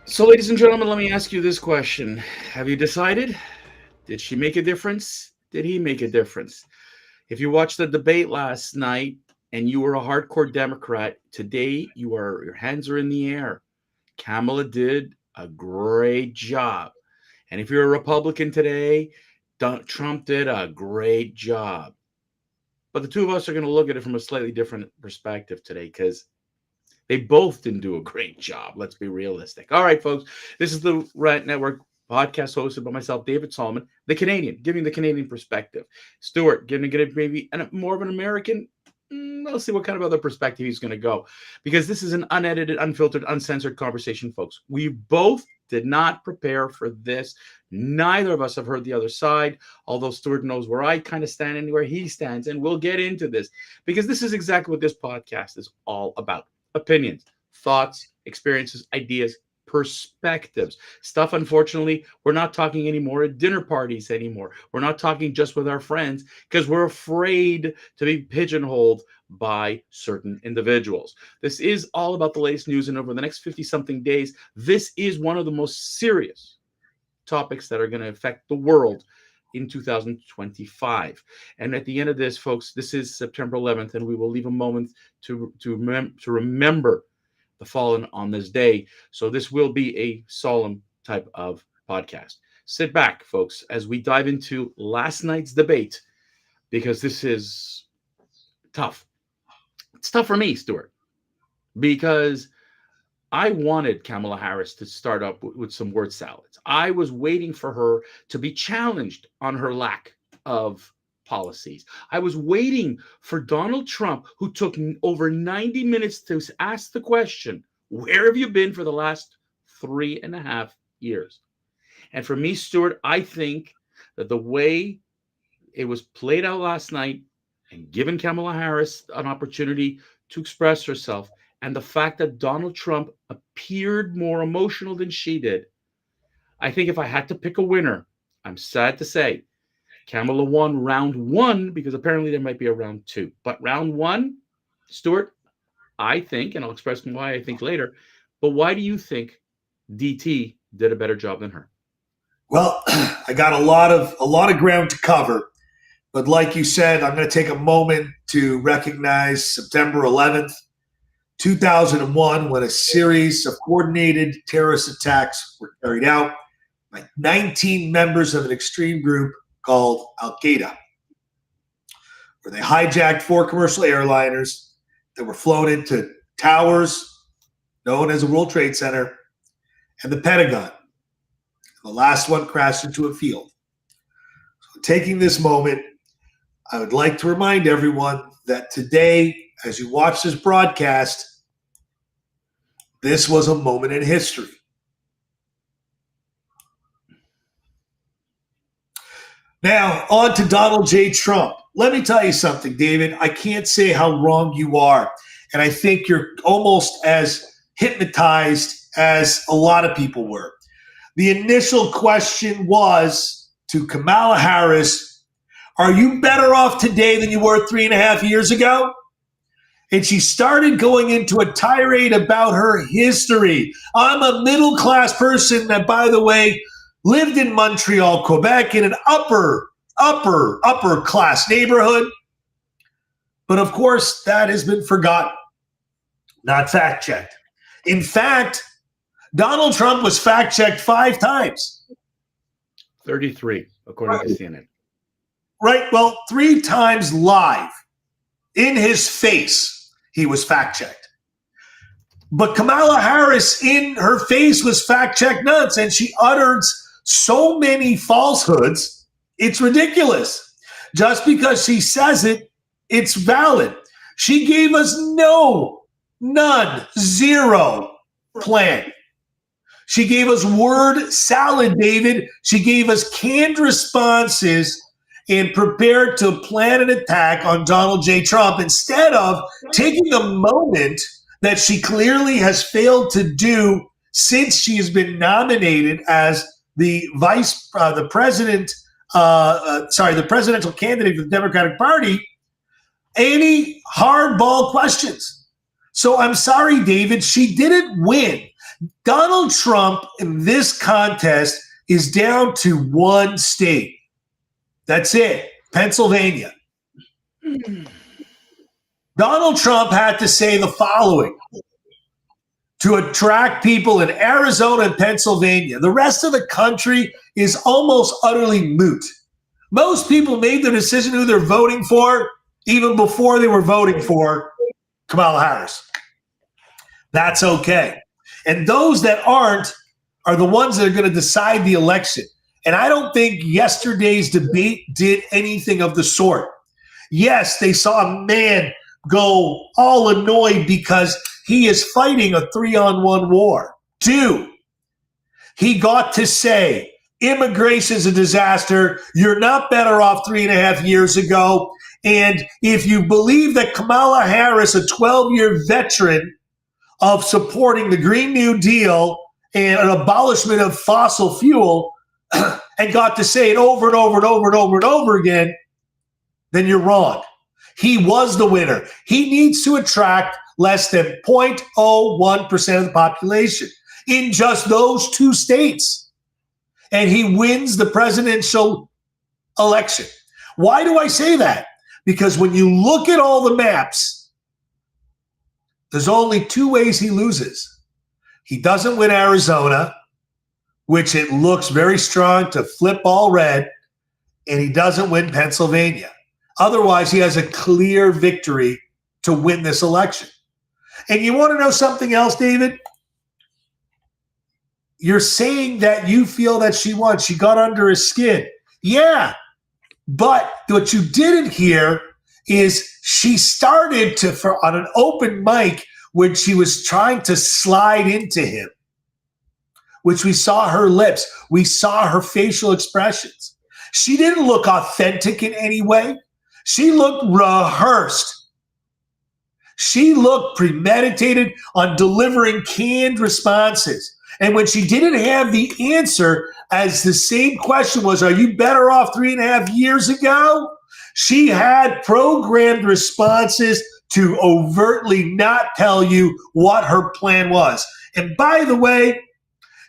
So, ladies and gentlemen, let me ask you this question. Have you decided? Did she make a difference? Did he make a difference? If you watched the debate last night and you were a hardcore Democrat, today your hands are in the air. Kamala did a great job. And if you're a Republican today, Trump did a great job. But the two of us are going to look at it from a slightly different perspective today because they both didn't do a great job. Let's be realistic. All right, folks. This is the Rant Network podcast hosted by myself, David Solomon, the Canadian, giving the Canadian perspective. Stuart, going to get maybe more of an American. Let's see what kind of other perspective he's going to go. Because this is an unedited, unfiltered, uncensored conversation, folks. We both did not prepare for this. Neither of us have heard the other side, although Stuart knows where I kind of stand and where he stands. And we'll get into this because this is exactly what this podcast is all about. Opinions, thoughts, experiences, ideas, perspectives. Stuff, unfortunately, we're not talking anymore at dinner parties anymore. We're not talking just with our friends because we're afraid to be pigeonholed by certain individuals. This is all about the latest news, and over the next 50-something days, this is one of the most serious topics that are going to affect the world in 2025. And at the end of this, folks, this is September 11th, and we will leave a moment to remember the fallen on this day. So this will be a solemn type of podcast. Sit back, folks, as we dive into last night's debate, because this is tough. It's tough for me, Stuart, because I wanted Kamala Harris to start up with some word salads. I was waiting for her to be challenged on her lack of policies. I was waiting for Donald Trump, who took over 90 minutes to ask the question, where have you been for the last 3.5 years? And for me, Stuart, I think that the way it was played out last night and given Kamala Harris an opportunity to express herself, and the fact that Donald Trump appeared more emotional than she did, I think if I had to pick a winner, I'm sad to say, Kamala won round one because apparently there might be a round two. But round one, Stuart, I think, and I'll express why I think later, but why do you think DT did a better job than her? Well, I got a lot of ground to cover, but like you said, I'm going to take a moment to recognize September 11th, 2001, when a series of coordinated terrorist attacks were carried out by 19 members of an extreme group called Al-Qaeda, where they hijacked 4 commercial airliners that were flown into towers known as the World Trade Center and the Pentagon. The last one crashed into a field. So taking this moment, I would like to remind everyone that today, as you watch this broadcast, this was a moment in history. Now, on to Donald J. Trump. Let me tell you something, David. I can't say how wrong you are. And I think you're almost as hypnotized as a lot of people were. The initial question was to Kamala Harris, are you better off today than you were 3.5 years ago? And she started going into a tirade about her history. I'm a middle-class person that, by the way, lived in Montreal, Quebec, in an upper class neighborhood. But of course, that has been forgotten, not fact-checked. In fact, Donald Trump was fact-checked 5 times. 33, according to CNN. Right, well, 3 times live. In his face, he was fact-checked. But Kamala Harris, in her face, was fact-checked nuts, and she uttered so many falsehoods, it's ridiculous. Just because she says it, it's valid. She gave us zero plan. She gave us word salad, David. She gave us canned responses and prepared to plan an attack on Donald J. Trump instead of taking a moment that she clearly has failed to do since she has been nominated as the presidential candidate for the Democratic Party, any hardball questions. So I'm sorry, David, she didn't win. Donald Trump in this contest is down to one state. That's it, Pennsylvania. Donald Trump had to say the following to attract people in Arizona and Pennsylvania. The rest of the country is almost utterly moot. Most people made their decision who they're voting for even before they were voting for Kamala Harris. That's okay. And those that aren't are the ones that are going to decide the election. And I don't think yesterday's debate did anything of the sort. Yes, they saw a man go all annoyed because he is fighting a 3-on-1 war. 2, he got to say, immigration is a disaster. You're not better off 3.5 years ago. And if you believe that Kamala Harris, a 12-year veteran of supporting the Green New Deal and an abolishment of fossil fuel, and got to say it over and over and over and over and over again, then you're wrong. He was the winner. He needs to attract less than 0.01% of the population in just those 2 states. And he wins the presidential election. Why do I say that? Because when you look at all the maps, there's only 2 ways he loses. He doesn't win Arizona, which it looks very strong to flip all red, and he doesn't win Pennsylvania. Otherwise, he has a clear victory to win this election. And you want to know something else, David? You're saying that you feel that she won. She got under his skin. Yeah, but what you didn't hear is she started to, on an open mic, when she was trying to slide into him, which we saw her lips, we saw her facial expressions. She didn't look authentic in any way. She looked rehearsed. She looked premeditated on delivering canned responses. And when she didn't have the answer, as the same question was, are you better off 3.5 years ago? She had programmed responses to overtly not tell you what her plan was. And by the way,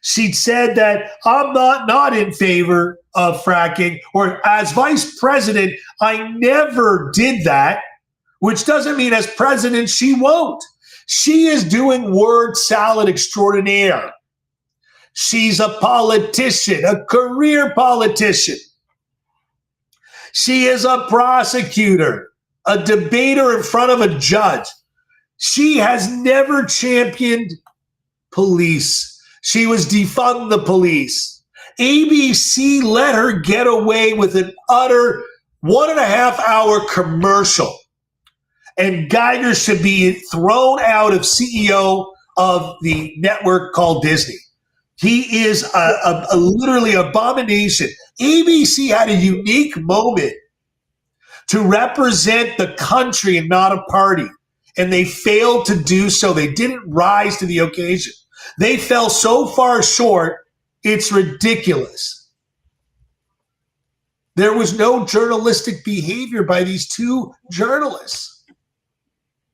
she said that I'm not in favor of fracking, or as vice president, I never did that, which doesn't mean as president she won't. She is doing word salad extraordinaire. She's a politician, a career politician. She is a prosecutor, a debater in front of a judge. She has never championed police. She was defund the police. ABC let her get away with an utter 1.5-hour commercial. And Geiger should be thrown out of CEO of the network called Disney. He is a literally abomination. ABC had a unique moment to represent the country and not a party. And they failed to do so. They didn't rise to the occasion. They fell so far short, it's ridiculous. There was no journalistic behavior by these 2 journalists.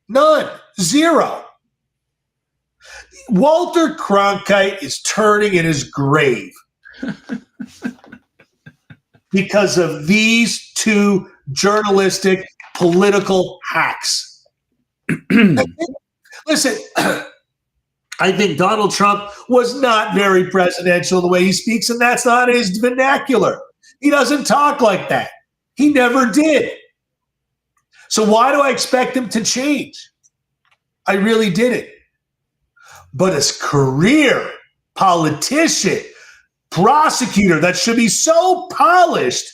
None. 0. Walter Cronkite is turning in his grave because of these 2 journalistic political hacks. Listen, I think Donald Trump was not very presidential the way he speaks, and that's not his vernacular. He doesn't talk like that. He never did. So why do I expect him to change? I really didn't. But as career politician, prosecutor that should be so polished,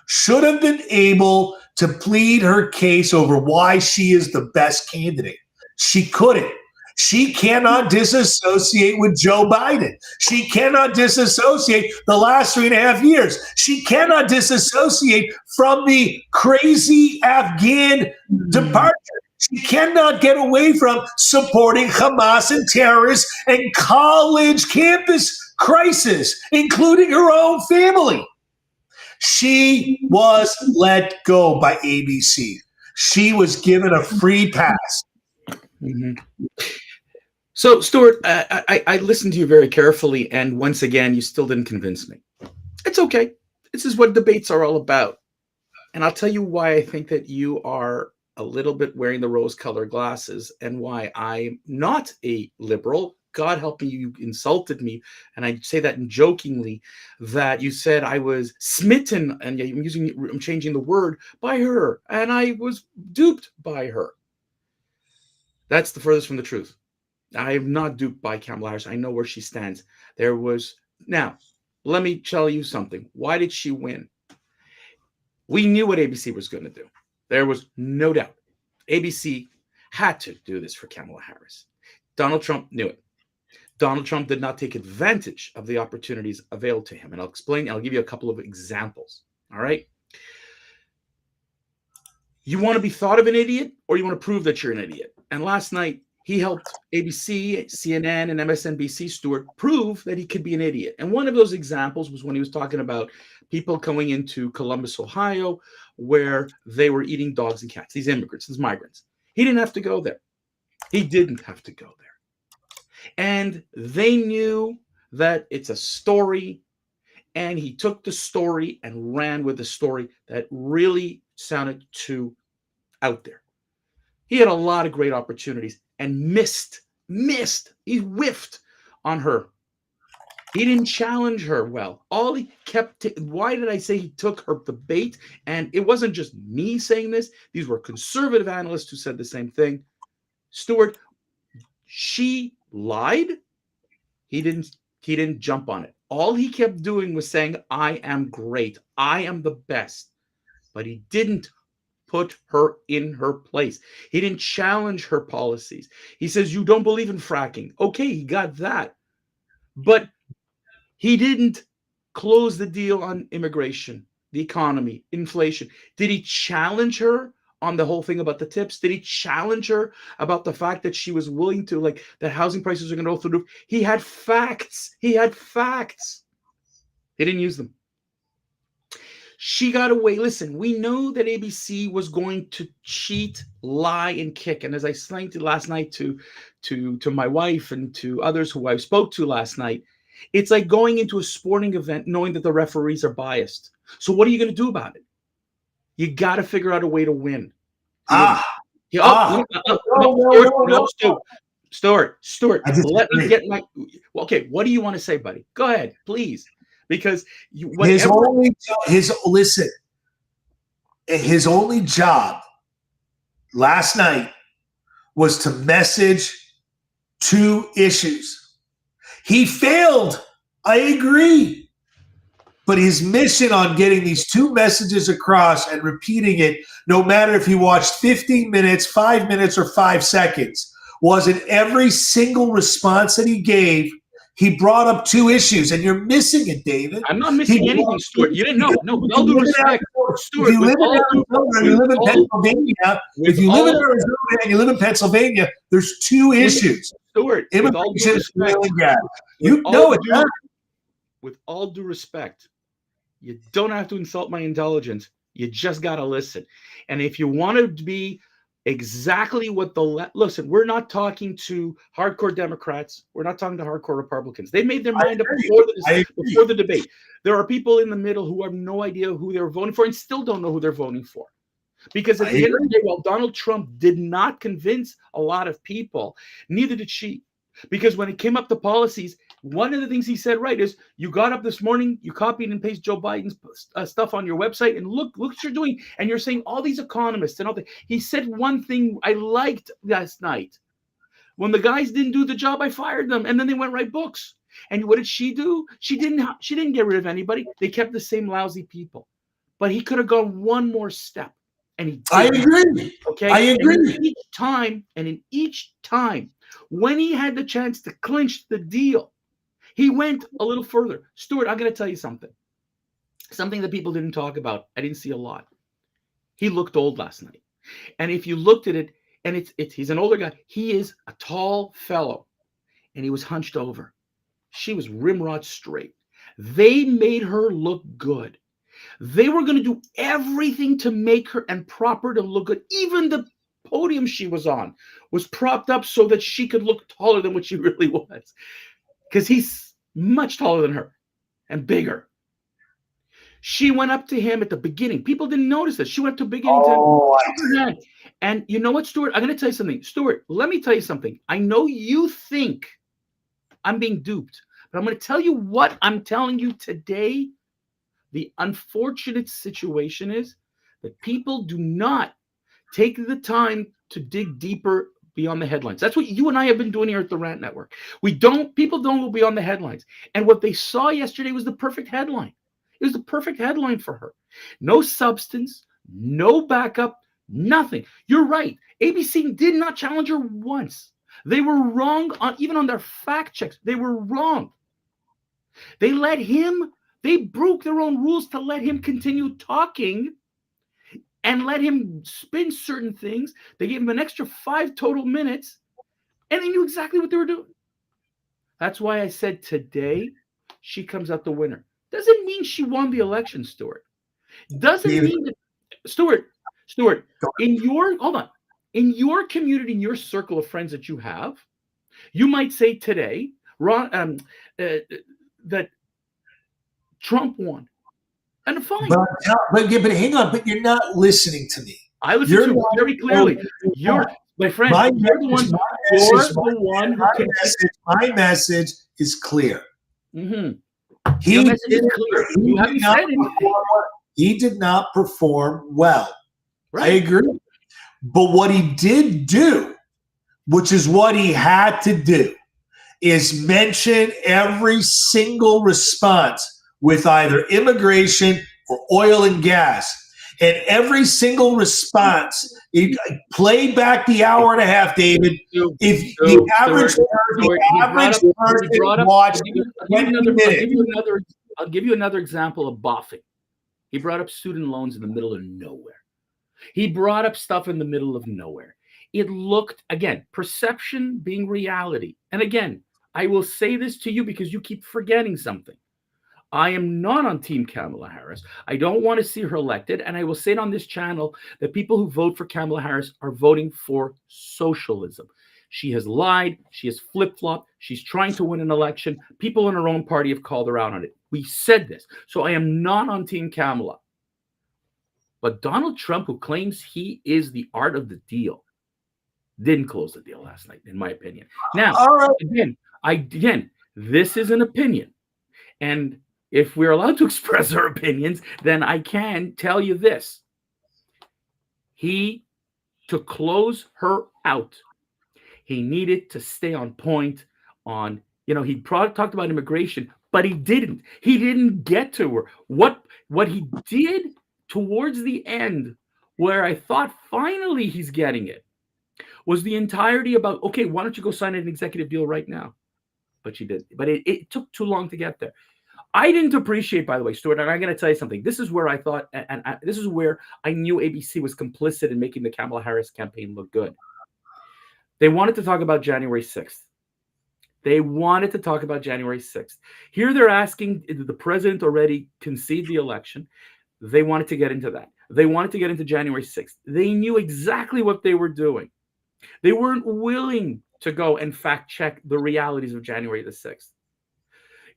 should have been able to plead her case over why she is the best candidate. She couldn't. She cannot disassociate with Joe Biden. She cannot disassociate the last 3.5 years. She cannot disassociate from the crazy Afghan departure. She cannot get away from supporting Hamas and terrorists and college campus crisis, including her own family. She was let go by ABC. She was given a free pass. Mm-hmm. So, Stuart, I listened to you very carefully, and once again, you still didn't convince me. It's okay. This is what debates are all about. And I'll tell you why I think that you are a little bit wearing the rose colored glasses and why I'm not a liberal. God help me, you insulted me. And I say that jokingly, that you said I was smitten, and I'm changing the word, by her. And I was duped by her. That's the furthest from the truth. I am not duped by Kamala Harris. I know where she stands. Now, let me tell you something. Why did she win? We knew what ABC was going to do. There was no doubt. ABC had to do this for Kamala Harris. Donald Trump knew it. Donald Trump did not take advantage of the opportunities available to him. And I'll explain, I'll give you a couple of examples. All right. You want to be thought of an idiot, or you want to prove that you're an idiot? And last night, he helped ABC, CNN, and MSNBC, Stuart, prove that he could be an idiot. And one of those examples was when he was talking about people coming into Columbus, Ohio, where they were eating dogs and cats, these immigrants, these migrants. He didn't have to go there. He didn't have to go there. And they knew that it's a story, and he took the story and ran with the story that really sounded too out there. He had a lot of great opportunities and missed. He whiffed on her. He didn't challenge her well. All he kept, why did I say he took her the bait? And it wasn't just me saying this. These were conservative analysts who said the same thing. Stuart, she lied. He didn't jump on it. All he kept doing was saying, I am great. I am the best. But he didn't put her in her place. He didn't challenge her policies. He says, you don't believe in fracking. Okay, he got that. But he didn't close the deal on immigration, the economy, inflation. Did he challenge her on the whole thing about the tips? Did he challenge her about the fact that she was willing to, like, that housing prices are going to go through the roof? He had facts. He didn't use them. She got away. Listen, we know that ABC was going to cheat, lie, and kick. And as I explained last night to my wife and to others who I spoke to last night, it's like going into a sporting event knowing that the referees are biased. So what are you going to do about it? You got to figure out a way to win. Stuart, let me get my. Okay, what do you want to say, buddy? Go ahead, please. Because his only job last night was to message two issues. He failed. I agree. But his mission on getting these two messages across and repeating it, no matter if he watched 15 minutes, 5 minutes, or 5 seconds, was in every single response that he gave, he brought up two issues, and you're missing it, David. I'm not missing anything, Stuart. You didn't know. No, with all due respect, Stuart. If you live in Pennsylvania, if you live in Arizona and you live in Pennsylvania, there's two issues. Stuart, with all due respect, you know it. With all due respect, you don't have to insult my intelligence. You just got to listen. And if you want to be exactly what listen, we're not talking to hardcore Democrats. We're not talking to hardcore Republicans. They made their mind up before the debate. There are people in the middle who have no idea who they're voting for and still don't know who they're voting for. Because at the end of the day, while Donald Trump did not convince a lot of people, neither did she. Because when it came up to policies, one of the things he said right is, you got up this morning, you copied and pasted Joe Biden's stuff on your website, and look what you're doing. And you're saying all these economists and all that. He said one thing I liked last night. When the guys didn't do the job, I fired them. And then they went write books. And what did she do? She didn't get rid of anybody. They kept the same lousy people. But he could have gone one more step. And he did. I agree. Okay. I agree. And in each time, when he had the chance to clinch the deal, he went a little further. Stuart, I'm going to tell you something. Something that people didn't talk about. I didn't see a lot. He looked old last night. And if you looked at it, and he's an older guy. He is a tall fellow. And he was hunched over. She was rimrod straight. They made her look good. They were going to do everything to make her and prop her to look good. Even the podium she was on was propped up so that she could look taller than what she really was. Because he's much taller than her and bigger. She went up to him at the beginning. People didn't notice this. She went to the beginning to him. And you know what, Stuart? I'm going to tell you something. Stuart, let me tell you something. I know you think I'm being duped, but I'm going to tell you what I'm telling you today. The unfortunate situation is that people do not take the time to dig deeper beyond the headlines. That's what you and I have been doing here at the Rant Network. People don't go beyond the headlines. And what they saw yesterday was the perfect headline. It was the perfect headline for her. No substance, no backup, nothing. You're right. ABC did not challenge her once. They were wrong even on their fact checks. They were wrong. They broke their own rules to let him continue talking and let him spin certain things. They gave him an extra 5 total minutes, and they knew exactly what they were doing. That's why I said today she comes out the winner. Doesn't mean she won the election, Stuart. Doesn't mean that, Stuart, in your community, in your circle of friends that you have, you might say today that Trump won. And fine. But hang on, but you're not listening to me. I listen to you very clearly. My friend, my message is clear. Mm-hmm. He did not perform well. Right. I agree. But what he did do, which is what he had to do, is mention every single response with either immigration or oil and gas. And every single response, play back the hour and a half, David. If the average person watched 20 minutes. I'll give you another example of boffing. He brought up student loans in the middle of nowhere. He brought up stuff in the middle of nowhere. It looked, again, perception being reality. And again, I will say this to you because you keep forgetting something. I am not on Team Kamala Harris. I don't want to see her elected. And I will say it on this channel that people who vote for Kamala Harris are voting for socialism. She has lied. She has flip-flopped. She's trying to win an election. People in her own party have called her out on it. We said this. So I am not on Team Kamala. But Donald Trump, who claims he is the art of the deal, didn't close the deal last night, in my opinion. Now, again, this is an opinion. And if we're allowed to express our opinions, then I can tell you this. To close her out, he needed to stay on point on, he talked about immigration, but he didn't. He didn't get to her. What he did towards the end, where I thought finally he's getting it, was the entirety about, okay, why don't you go sign an executive deal right now? But she did. But it took too long to get there. I didn't appreciate, by the way, Stuart, and I'm going to tell you something. This is where I thought, and this is where I knew ABC was complicit in making the Kamala Harris campaign look good. They wanted to talk about January 6th. Here they're asking, did the president already concede the election? They wanted to get into that. They wanted to get into January 6th. They knew exactly what they were doing. They weren't willing to go and fact check the realities of January the 6th.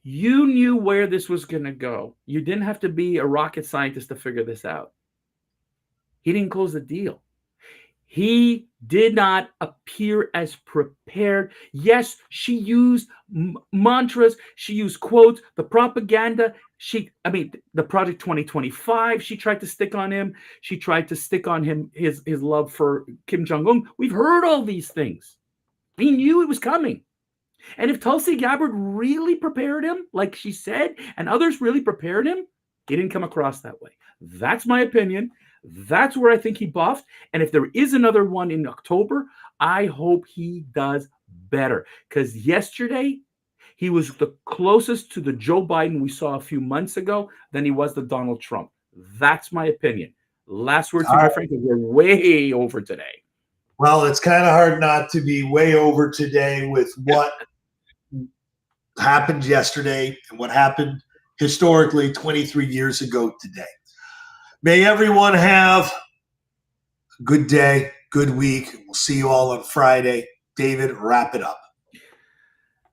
You knew where this was going to go. You didn't have to be a rocket scientist to figure this out. He didn't close the deal. He did not appear as prepared. Yes, she used mantras. She used quotes. The propaganda. The Project 2025. She tried to stick on him. She tried to stick on him his love for Kim Jong-un. We've heard all these things. He knew it was coming. And if Tulsi Gabbard really prepared him, like she said, and others really prepared him, he didn't come across that way. That's my opinion. That's where I think he buffed. And if there is another one in October, I hope he does better. Because yesterday, he was the closest to the Joe Biden we saw a few months ago than he was the Donald Trump. That's my opinion. Last word to my friend, because we're way over today. Well, it's kind of hard not to be way over today with what happened yesterday and what happened historically 23 years ago today. May everyone have a good day, Good week. We'll see you all on Friday. David, wrap it up.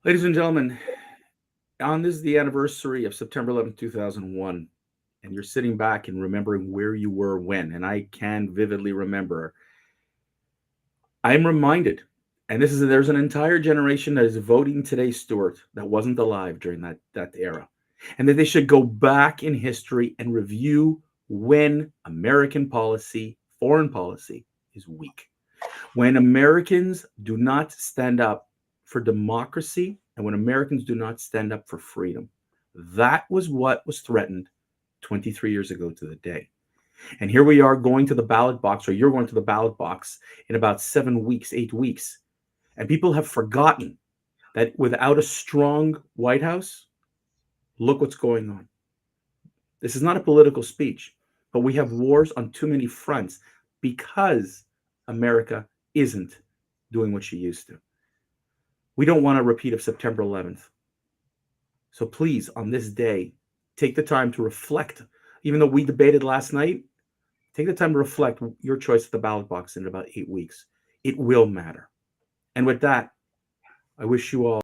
Ladies and gentlemen, on this is the anniversary of September 11th, 2001, and you're sitting back and remembering where you were when, and I can vividly remember. I'm reminded, and there's an entire generation that is voting today, Stuart, that wasn't alive during that era, and that they should go back in history and review when American policy, foreign policy, is weak. When Americans do not stand up for democracy and when Americans do not stand up for freedom. That was what was threatened 23 years ago to the day. And here we are going to the ballot box, or you're going to the ballot box in about 7 weeks, 8 weeks. And people have forgotten that without a strong White House, look what's going on. This is not a political speech, but we have wars on too many fronts because America isn't doing what she used to. We don't want a repeat of September 11th. So please, on this day, take the time to reflect. Even though we debated last night, take the time to reflect your choice at the ballot box in about 8 weeks. It will matter. And with that, I wish you all